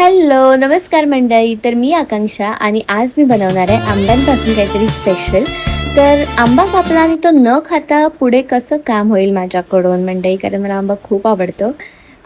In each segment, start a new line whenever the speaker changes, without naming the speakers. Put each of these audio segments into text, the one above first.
Hello नमस्कार मंडळी. तर मी आकांक्षा आणि आज मी बनवणार आहे आंब्यांपासून काहीतरी स्पेशल. तर आंबा कापला आणि तो न खाता पुढे कसं काम होईल माझ्याकडून मंडळी, कारण मला आंबा खूप आवडतो.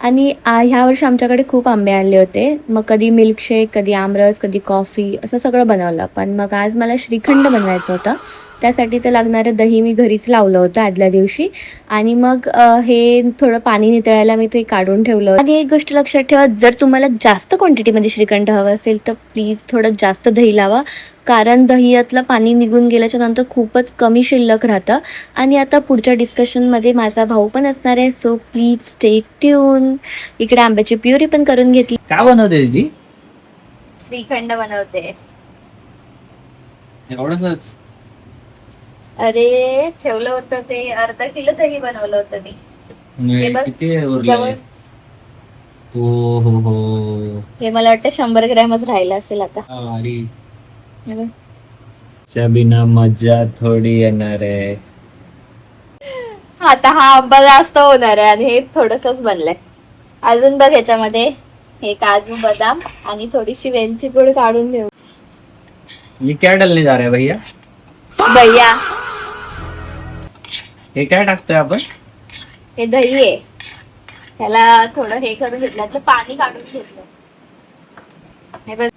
आणि ह्या वर्षी आमच्याकडे खूप आंबे आले होते. मग कधी मिल्कशेक, कधी आमरस, कधी कॉफी असं सगळं बनवलं. पण मग आज मला श्रीखंड बनवायचं होतं. त्यासाठीचं लागणारं दही मी घरीच लावलं होतं आदल्या दिवशी. आणि मग हे थोडं पाणी नितळायला मी ते काढून ठेवलं. आणि एक गोष्ट लक्षात ठेवा, जर तुम्हाला जास्त क्वांटिटीमध्ये श्रीखंड हवं असेल तर प्लीज थोडं जास्त दही लावा, कारण दह्यातलं पाणी निघून गेल्याच्या नंतर खूपच कमी शिल्लक राहतं. आणि आता पुढच्या डिस्कशनमध्ये माझा भाऊ पण असणार आहे, सो प्लीज स्टे ट्यून. इकडे आंब्याची प्युरी पण करून घेतली.
काय बनवते दीदी?
श्रीखंड बनवते.
एवढंच?
अरे ठेवलं होतं ते, अर्धा किलो दही बनवलं होतं मी. हे बघ,
किती उरलंय?
जवळ
हो.
हे मला वाटतं 100 ग्रॅमच राहिलं असेल आता.
अरे
हे बघ.
च्या बिना मजा थोडी येणार आहे.
आता हा आंबा जास्त होणार आहे आणि हे थोडंसंच बनलंय. अजून बघ ह्याच्यामध्ये हे काजू बदाम आणि थोडीशी वेलची पूड काढून घेऊ.
ये क्या डालने जा रहे हैं भैया?
भैया,
हे काय टाकतोय आपण?
हे दही आहे, ह्याला थोडं हे करून घेतलं, त्यातलं पाणी काढून घेतलं. हे बघ.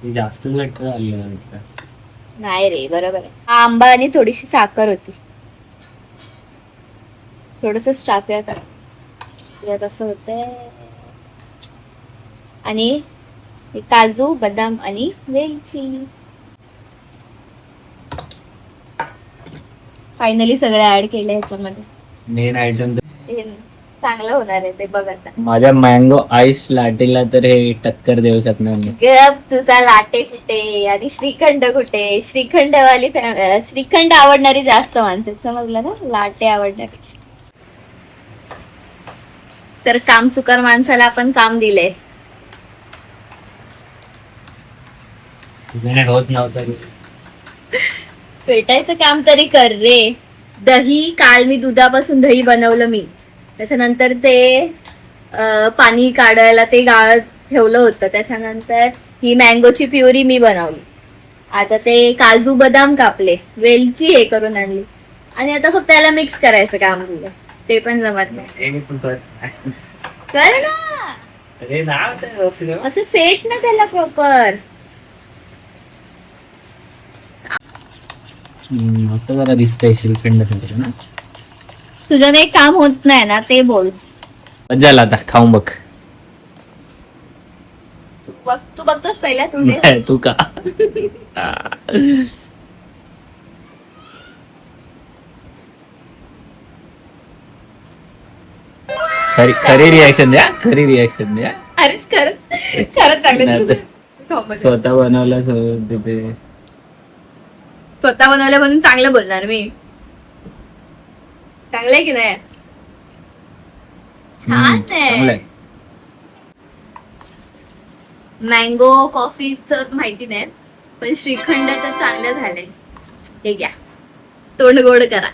हे जास्त घट्ट झालं.
नाही रे, बरोबर आहे. हा आंबा आणि थोडीशी साखर होती. थोडस टाकूया का, कसं होतंय. आणि हे काजू बदाम आणि वेलची. फायनली सगळं ऍड केलं ह्याच्यामध्ये.
मेन आयटम
हे चांगलं होणार आहे ते, बघ आता.
माझ्या मँगो आईस लाटेला तर हे टक्कर देऊ शकणार नाही.
गप, तुझा लाटे कुठे आणि श्रीखंड कुठे. श्रीखंडवाली श्रीखंड आवडणारी जास्त माणसं, समजलं ना, लाटे आवडण्यापेक्षा. तर कामचुकार माणसाला आपण काम दिले.
होत नव्हतं.
पेटायचं काम तरी कर रे. दही काल मी दुधापासून दही बनवलं मी. त्याच्यानंतर ते पाणी काढायला ते गाळत ठेवलं होतं. त्याच्यानंतर ही मँगोची प्युरी मी बनवली. आता ते काजू बदाम कापले, वेलची हे करून आणली आणि आता फक्त त्याला मिक्स करायचं काम दिलं. ते पण जमत नाही. कर ना, असं फेट ना त्याला प्रॉपर.
आता जरा दिसतंय श्रीखंड ना.
तुझ्याने एक काम होत नाही ना, ते बोल.
झालं आता, खाऊन बघ.
तू बघतोस पहिला, तू
नाही, तू का? खरी रिॲक्शन द्या, खरी रिॲक्शन द्या.
अरे खरंच चांगलं.
स्वतः बनवलं तिथे.
स्वतः बनवलं म्हणून चांगलं बोलणार मी. चांगलंय की नाही? छान आहे. मँगो कॉफीचं माहिती नाही, पण श्रीखंड तर चांगलं झालंय. हे घ्या, तोंड गोड करा.